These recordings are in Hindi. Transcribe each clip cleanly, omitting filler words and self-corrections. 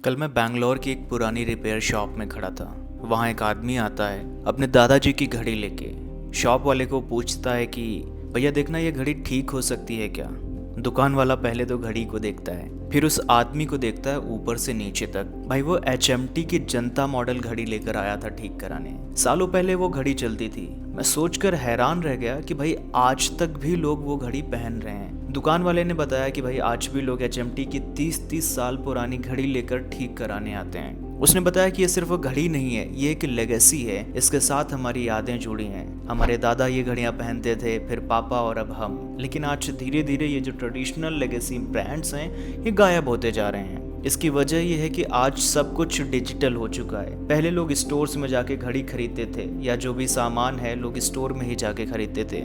कल मैं बैंगलोर की एक पुरानी रिपेयर शॉप में खड़ा था। वहाँ एक आदमी आता है अपने दादाजी की घड़ी लेके। शॉप वाले को पूछता है कि भैया देखना ये घड़ी ठीक हो सकती है क्या। दुकान वाला पहले तो घड़ी को देखता है, फिर उस आदमी को देखता है ऊपर से नीचे तक। भाई वो HMT की जनता मॉडल घड़ी लेकर आया था ठीक कराने। सालों पहले वो घड़ी चलती थी। मैं सोचकर हैरान रह गया कि भाई आज तक भी लोग वो घड़ी पहन रहे हैं। दुकान वाले ने बताया कि भाई आज भी लोग HMT की 30-30 साल पुरानी घड़ी लेकर ठीक कराने आते हैं। उसने बताया कि ये सिर्फ घड़ी नहीं है, ये एक लेगेसी है। इसके साथ हमारी यादें जुड़ी हैं। हमारे दादा ये घड़ियां पहनते थे, फिर पापा और अब हम। लेकिन आज धीरे धीरे ये जो ट्रेडिशनल लेगेसी ब्रांड्स हैं ये गायब होते जा रहे हैं। इसकी वजह यह है कि आज सब कुछ डिजिटल हो चुका है। पहले लोग स्टोर्स में जाके घड़ी खरीदते थे, या जो भी सामान है लोग स्टोर में ही जाके खरीदते थे।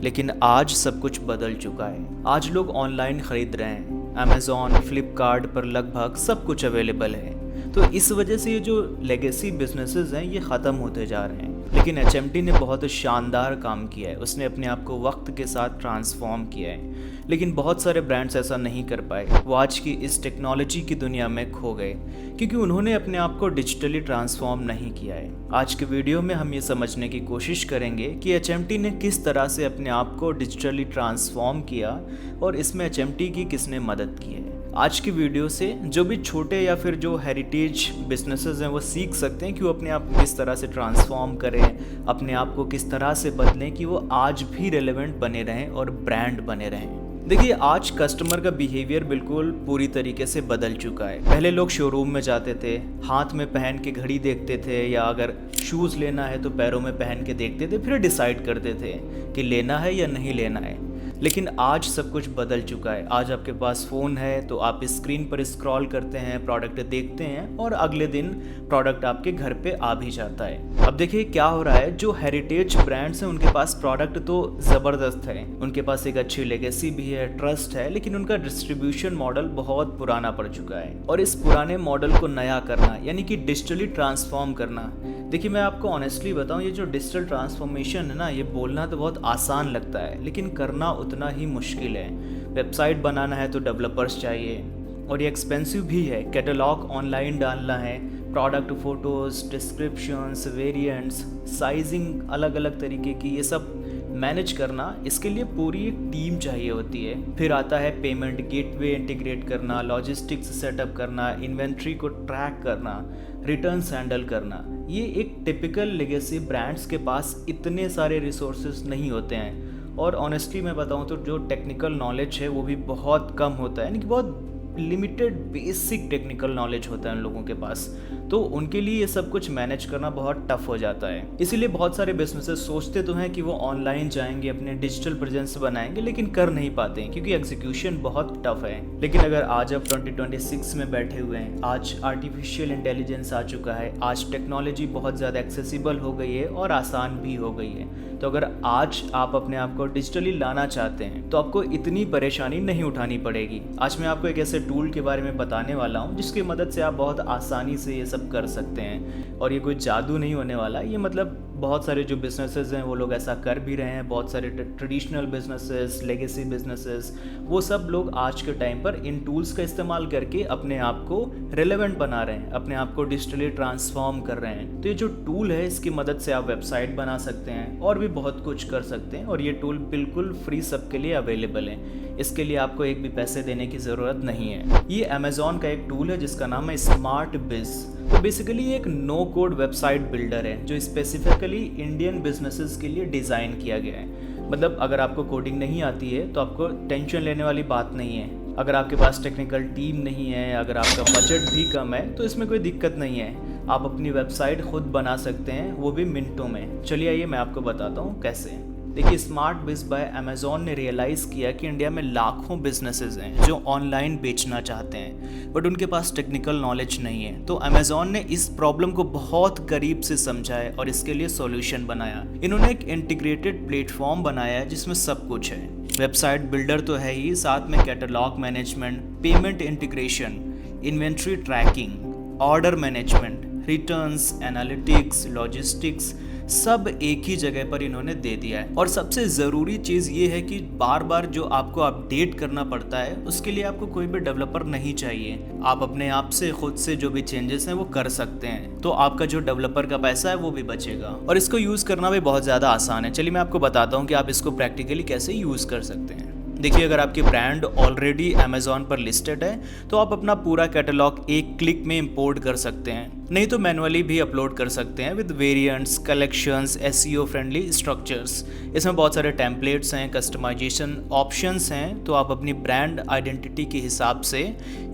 लेकिन आज सब कुछ बदल चुका है। आज लोग ऑनलाइन खरीद रहे हैं। अमेज़ॉन, फ्लिपकार्ट पर लगभग सब कुछ अवेलेबल है। तो इस वजह से ये जो लेगेसी बिजनेसेस हैं ये ख़त्म होते जा रहे हैं। लेकिन HMT ने बहुत शानदार काम किया है। उसने अपने आप को वक्त के साथ ट्रांसफॉर्म किया है। लेकिन बहुत सारे ब्रांड्स ऐसा नहीं कर पाए। वो आज की इस टेक्नोलॉजी की दुनिया में खो गए क्योंकि उन्होंने अपने आप को डिजिटली ट्रांसफॉर्म नहीं किया है। आज के वीडियो में हम ये समझने की कोशिश करेंगे कि HMT ने किस तरह से अपने आप को डिजिटली ट्रांसफॉर्म किया और इसमें HMT की किसने मदद की है। आज की वीडियो से जो भी छोटे या फिर जो हेरिटेज बिजनेसेस हैं वो सीख सकते हैं कि वो अपने आप को किस तरह से ट्रांसफॉर्म करें, अपने आप को किस तरह से बदलें कि वो आज भी रेलेवेंट बने रहें और ब्रांड बने रहें। देखिए आज कस्टमर का बिहेवियर बिल्कुल पूरी तरीके से बदल चुका है। पहले लोग शोरूम में जाते थे, हाथ में पहन के घड़ी देखते थे, या अगर शूज़ लेना है तो पैरों में पहन के देखते थे, फिर डिसाइड करते थे कि लेना है या नहीं लेना है। लेकिन आज सब कुछ बदल चुका है। आज आपके पास फ़ोन है तो आप स्क्रीन पर स्क्रॉल करते हैं, प्रोडक्ट देखते हैं और अगले दिन प्रोडक्ट आपके घर पे आ भी जाता है। अब देखिए क्या हो रहा है, जो हेरिटेज ब्रांड्स हैं उनके पास प्रोडक्ट तो ज़बरदस्त है, उनके पास एक अच्छी लेगेसी भी है, ट्रस्ट है, लेकिन उनका डिस्ट्रीब्यूशन मॉडल बहुत पुराना पड़ चुका है। और इस पुराने मॉडल को नया करना यानी कि डिजिटली ट्रांसफॉर्म करना। देखिए मैं आपको ऑनेस्टली बताऊं, ये जो डिजिटल ट्रांसफॉर्मेशन है ना, ये बोलना तो बहुत आसान लगता है लेकिन करना उतना ही मुश्किल है। वेबसाइट बनाना है तो डेवलपर्स चाहिए और ये एक्सपेंसिव भी है। कैटलॉग ऑनलाइन डालना है, product photos, descriptions, variants, sizing अलग अलग तरीके की, ये सब मैनेज करना, इसके लिए पूरी एक टीम चाहिए होती है। फिर आता है पेमेंट गेटवे इंटीग्रेट करना, लॉजिस्टिक्स सेटअप करना, इन्वेंट्री को ट्रैक करना, रिटर्न्स हैंडल करना। ये एक टिपिकल लेगेसी ब्रांड्स के पास इतने सारे रिसोर्सेज नहीं होते हैं। और ऑनेस्टली मैं बताऊं तो जो टेक्निकल नॉलेज है वो भी बहुत कम होता है, यानी कि बहुत लिमिटेड बेसिक टेक्निकल नॉलेज होता है उन लोगों के पास। तो उनके लिए ये सब कुछ मैनेज करना बहुत टफ हो जाता है। इसीलिए बहुत सारे बिजनेसेस सोचते तो हैं कि वो ऑनलाइन जाएंगे, अपने डिजिटल प्रेजेंस बनाएंगे, लेकिन कर नहीं पाते हैं क्योंकि एग्जीक्यूशन बहुत टफ है। लेकिन अगर आज आप 2026 में बैठे हुए हैं, आज आर्टिफिशियल इंटेलिजेंस आ चुका है, आज टेक्नोलॉजी बहुत ज़्यादा एक्सेसिबल हो गई है और आसान भी हो गई है। तो अगर आज आप अपने आप को डिजिटली लाना चाहते हैं तो आपको इतनी परेशानी नहीं उठानी पड़ेगी। आज मैं आपको एक ऐसे टूल के बारे में बताने वाला हूँ जिसकी मदद से आप बहुत आसानी से ये सब कर सकते हैं। और ये कोई जादू नहीं होने वाला, ये मतलब बहुत सारे जो बिजनेसेस हैं वो लोग ऐसा कर भी रहे हैं। बहुत सारे ट्रेडिशनल बिजनेसेस, लेगेसी बिजनेसेस, वो सब लोग आज के टाइम पर इन टूल्स का इस्तेमाल करके अपने आप को रेलेवेंट बना रहे हैं, अपने आप को डिजिटली ट्रांसफॉर्म कर रहे हैं। तो ये जो टूल है इसकी मदद से आप वेबसाइट बना सकते हैं और भी बहुत कुछ कर सकते हैं। और ये टूल बिल्कुल फ्री सबके लिए अवेलेबल है। इसके लिए आपको एक भी पैसे देने की ज़रूरत नहीं है। ये अमेज़ॉन का एक टूल है जिसका नाम है स्मार्ट बिज। तो बेसिकली एक नो कोड वेबसाइट बिल्डर है जो स्पेसिफिकली इंडियन बिजनेसेस के लिए डिज़ाइन किया गया है। मतलब अगर आपको कोडिंग नहीं आती है तो आपको टेंशन लेने वाली बात नहीं है। अगर आपके पास टेक्निकल टीम नहीं है, अगर आपका बजट भी कम है, तो इसमें कोई दिक्कत नहीं है। आप अपनी वेबसाइट खुद बना सकते हैं, वो भी मिनटों में। चलिए आइए मैं आपको बताता हूँ कैसे। देखिए स्मार्ट बिज बाय अमेज़ॉन ने रियलाइज़ किया कि इंडिया में लाखों बिजनेसेस हैं जो ऑनलाइन बेचना चाहते हैं बट उनके पास टेक्निकल नॉलेज नहीं है। तो अमेज़ॉन ने इस प्रॉब्लम को बहुत करीब से समझा है और इसके लिए सॉल्यूशन बनाया। इन्होंने एक इंटीग्रेटेड प्लेटफॉर्म बनाया है जिसमें सब कुछ है। वेबसाइट बिल्डर तो है ही, साथ में catalogue management, payment integration, inventory tracking, order management, returns, analytics, logistics, सब एक ही जगह पर इन्होंने दे दिया है। और सबसे ज़रूरी चीज़ ये है कि बार बार जो आपको अपडेट करना पड़ता है उसके लिए आपको कोई भी डेवलपर नहीं चाहिए। आप अपने आप से खुद से जो भी चेंजेस हैं वो कर सकते हैं, तो आपका जो डेवलपर का पैसा है वो भी बचेगा और इसको यूज़ करना भी बहुत ज़्यादा आसान है। चलिए मैं आपको बताता हूँ कि आप इसको प्रैक्टिकली कैसे यूज़ कर सकते हैं। देखिए, अगर आपकी ब्रांड ऑलरेडी अमेज़ॉन पर लिस्टेड है तो आप अपना पूरा कैटलॉग एक क्लिक में इंपोर्ट कर सकते हैं, नहीं तो मैनुअली भी अपलोड कर सकते हैं with variants, collections, SEO friendly structures. इसमें बहुत सारे टेम्पलेट्स हैं, कस्टमाइजेशन ऑप्शंस हैं, तो आप अपनी ब्रांड आइडेंटिटी के हिसाब से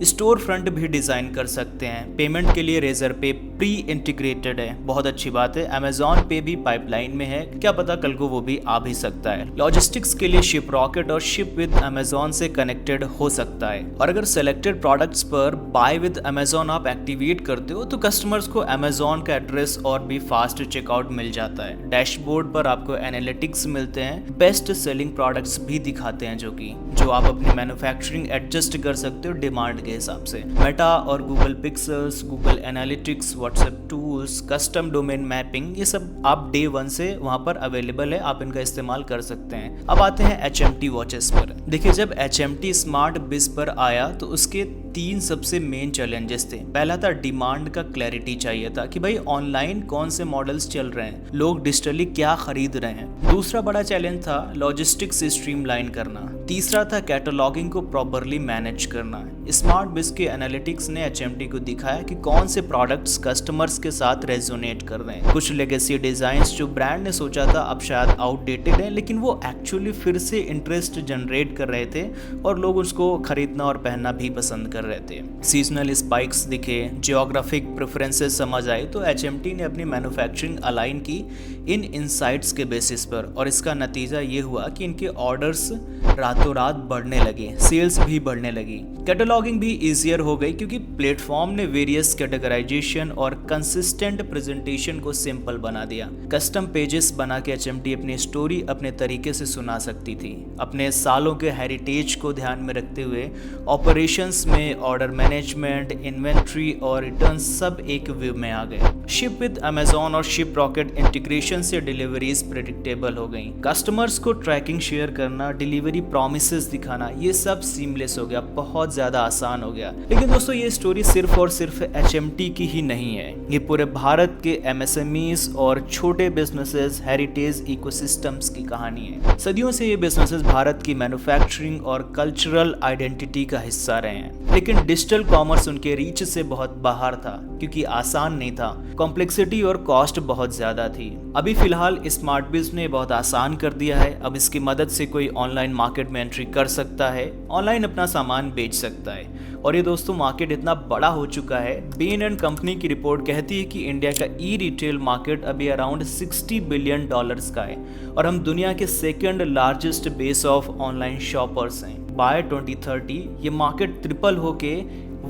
स्टोर फ्रंट भी डिज़ाइन कर सकते हैं। पेमेंट के लिए रेजर पे प्री इंटीग्रेटेड है, बहुत अच्छी बात है। अमेज़ॉन पे भी पाइपलाइन में है, क्या पता कल को वो भी आ भी सकता है। लॉजिस्टिक्स के लिए शिप रॉकेट और शिप विद अमेज़ॉन से कनेक्टेड हो सकता है। और अगर सेलेक्टेड प्रोडक्ट्स पर बाय विद अमेज़ॉन आप एक्टिवेट करते हो तो कस्टमर्स को अमेज़ॉन का एड्रेस और भी फास्ट चेकआउट मिल जाता है। डैशबोर्ड पर आपको एनालिटिक्स मिलते हैं, बेस्ट सेलिंग प्रोडक्ट्स भी दिखाते हैं जो आप अपनी मैन्युफैक्चरिंग एडजस्ट कर सकते हो डिमांड के हिसाब से। मेटा और Google pixels, Google analytics, WhatsApp tools, custom domain mapping, ये सब आप डे 1 से वहाँ पर अवेलेबल है, आप इनका इस्तेमाल कर सकते हैं। अब आते हैं HMT वॉचेस पर। देखिए, जब HMT स्मार्ट बिज पर आया तो उसके 3 सबसे मेन चैलेंजेस थे। पहला था डिमांड का क्लैरिटी चाहिए था कि भाई ऑनलाइन कौन से मॉडल्स चल रहे हैं, लोग डिजिटली क्या खरीद रहे हैं। दूसरा बड़ा चैलेंज था लॉजिस्टिक्स स्ट्रीमलाइन करना। तीसरा था कैटलॉगिंग को प्रॉपरली मैनेज करना। स्मार्ट बिज के एनालिटिक्स ने HMT को दिखाया कि कौन से प्रोडक्ट्स कस्टमर्स के साथ रेजोनेट कर रहे हैं। कुछ लेगेसी डिजाइन्स जो ब्रांड ने सोचा था अब शायद आउटडेटेड है, लेकिन वो एक्चुअली फिर से इंटरेस्ट जनरेट कर रहे थे और लोग उसको खरीदना और पहनना भी पसंद कर रहे थे। सीजनल स्पाइक्स दिखे, जियोग्राफिक प्रेफरेंसेस समझ आए, तो HMT ने अपनी मैन्युफैक्चरिंग अलाइन की इन इनसाइट्स के बेसिस पर, और इसका नतीजा ये हुआ कि इनके ऑर्डर्स रातों रात बढ़ने लगे, सेल्स भी बढ़ने लगी। कैटलॉगिंग भी ईजियर हो गई क्योंकि प्लेटफॉर्म ने वेरियस कैटेगराइजेशन और कंसिस्टेंट प्रेजेंटेशन को सिंपल बना दिया। कस्टम पेजेस बना के HMT अपनी स्टोरी अपने तरीके से सुना सकती थी, अपने सालों के हेरिटेज को ध्यान में रखते हुए। ऑपरेशंस में ऑर्डर मैनेजमेंट, इन्वेंट्री और रिटर्न सब एक व्यू में आ गए। शिप विद अमेज़ॉन और शिप रॉकेट इंटीग्रेशन से डिलीवरीज प्रेडिक्टेबल हो गई। कस्टमर्स को ट्रैकिंग शेयर करना, डिलीवरी प्रॉमिसेस दिखाना, ये सब सीमलेस हो गया, बहुत ज़्यादा आसान हो गया। लेकिन दोस्तों, ये स्टोरी सिर्फ और सिर्फ HMT की ही नहीं है, ये पूरे भारत के MSMEs और छोटे बिजनेसेस, हेरिटेज इकोसिस्टम्स की कहानी है। सदियों से ये बिजनेसेस भारत की मैन्युफैक्चरिंग और कल्चरल आइडेंटिटी का हिस्सा रहे हैं, लेकिन डिजिटल कॉमर्स उनके रीच से बहुत बाहर था क्योंकि आसान नहीं था, कॉम्प्लेक्सिटी और कॉस्ट बहुत ज़्यादा थी। अभी फिलहाल स्मार्ट बिज ने बहुत आसान कर दिया है। अब इसकी मदद से कोई ऑनलाइन मार्केट में एंट्री कर सकता है, ऑनलाइन अपना सामान बेच सकता है। और ये दोस्तों, मार्केट इतना बड़ा हो चुका है, बेन एंड कंपनी की रिपोर्ट कहती है कि इंडिया का ई-रिटेल मार्केट अभी अराउंड $60 बिलियन का है और हम दुनिया के second largest base of online shoppers हैं। बाय 2030 ये मार्केट ट्रिपल होके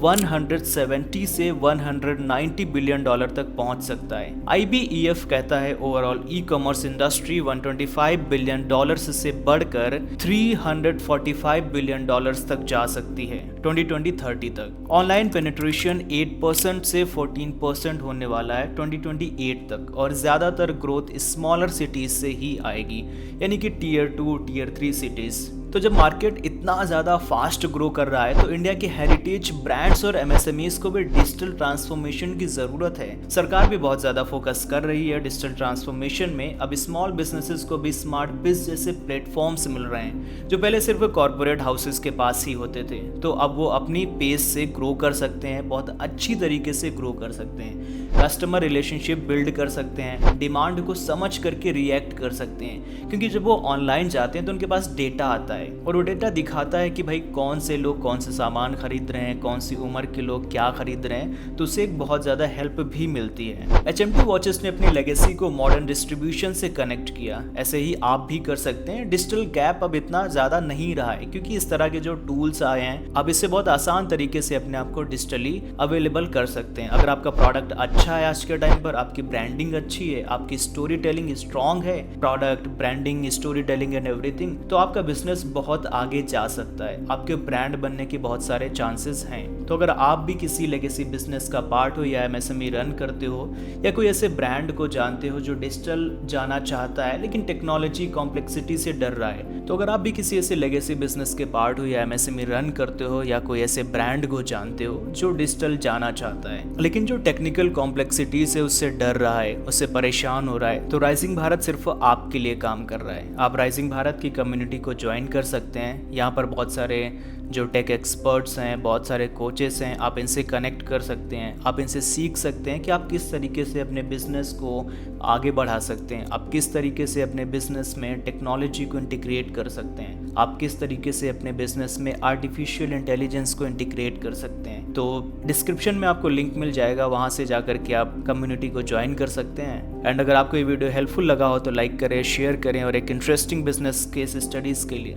170 से 190 बिलियन डॉलर तक पहुंच सकता है। IBEF कहता है overall e commerce industry 125 billion dollars से बढ़कर 345 बिलियन डॉलर्स तक जा सकती है 2030 तक। ऑनलाइन पेनिट्रेशन 8% से 14% होने वाला है 2028 तक, और ज़्यादातर ग्रोथ स्मॉलर सिटीज से ही आएगी, यानी कि Tier 2, Tier 3 सिटीज़। तो जब मार्केट इतना ज़्यादा फास्ट ग्रो कर रहा है तो इंडिया के हेरिटेज ब्रांड्स और MSMEs को भी डिजिटल ट्रांसफॉर्मेशन की ज़रूरत है। सरकार भी बहुत ज़्यादा फोकस कर रही है डिजिटल ट्रांसफॉर्मेशन में। अब स्मॉल बिजनेसेस को भी स्मार्ट बिज जैसे प्लेटफॉर्म्स मिल रहे हैं जो पहले सिर्फ कॉरपोरेट हाउसेस के पास ही होते थे, तो अब वो अपनी पेस से ग्रो कर सकते हैं, बहुत अच्छी तरीके से ग्रो कर सकते हैं, कस्टमर रिलेशनशिप बिल्ड कर सकते हैं, डिमांड को समझ करके रिएक्ट कर सकते हैं, क्योंकि जब वो ऑनलाइन जाते हैं तो उनके पास डेटा आता है और वो डेटा दिखाता है कि भाई कौन से लोग कौन से सामान खरीद रहे हैं, कौन सी उम्र के लोग क्या खरीद रहे हैं, तो उससे एक बहुत ज़्यादा हेल्प भी मिलती है। HMT वॉचेस ने अपनी लेगेसी को मॉडर्न डिस्ट्रीब्यूशन से कनेक्ट किया, ऐसे ही आप भी कर सकते हैं। डिजिटल गैप अब इतना ज़्यादा नहीं रहा है क्योंकि इस तरह के जो टूल्स आए हैं, अब इससे बहुत आसान तरीके से अपने आप को डिजिटली अवेलेबल कर सकते हैं। अगर आपका प्रोडक्ट अच्छा है आज के टाइम पर, आपकी ब्रांडिंग अच्छी है, आपकी स्टोरी टेलिंग स्ट्रॉन्ग है, product branding, story telling and everything, तो आपका बिजनेस बहुत आगे जा सकता है, आपके ब्रांड बनने के बहुत सारे चांसेस हैं। तो अगर आप भी किसी लेगेसी बिजनेस का पार्ट हो या एमएसएमई रन करते हो या कोई ऐसे ब्रांड को जानते हो जो डिजिटल जाना चाहता है लेकिन टेक्नोलॉजी कॉम्प्लेक्सिटी से डर रहा है, तो अगर आप भी किसी ऐसे लेगेसी बिजनेस के पार्ट हो या एमएसएमई रन करते हो या कोई ऐसे ब्रांड को जानते हो जो डिजिटल जाना चाहता है लेकिन जो टेक्निकल कॉम्प्लेक्सिटी से उससे डर रहा है, उससे परेशान हो रहा है, तो राइजिंग भारत सिर्फ आपके लिए काम कर रहा है। आप राइजिंग भारत की कम्युनिटी को ज्वाइन कर सकते हैं। यहाँ पर बहुत सारे जो टेक एक्सपर्ट्स हैं, बहुत सारे कोचेस हैं, आप इनसे कनेक्ट कर सकते हैं। आप इनसे सीख सकते हैं कि आप किस तरीके से अपने बिजनेस को आगे बढ़ा सकते हैं, आप किस तरीके से अपने बिजनेस में टेक्नोलॉजी को इंटीग्रेट कर सकते हैं, आप किस तरीके से अपने बिजनेस में आर्टिफिशियल इंटेलिजेंस को इंटीग्रेट कर सकते हैं। तो डिस्क्रिप्शन में आपको लिंक मिल जाएगा, वहाँ से जाकर के आप कम्युनिटी को ज्वाइन कर सकते हैं। एंड अगर आपको ये वीडियो हेल्पफुल लगा हो तो लाइक करें, शेयर करें और एक इंटरेस्टिंग बिजनेस केस स्टडीज़ के लिए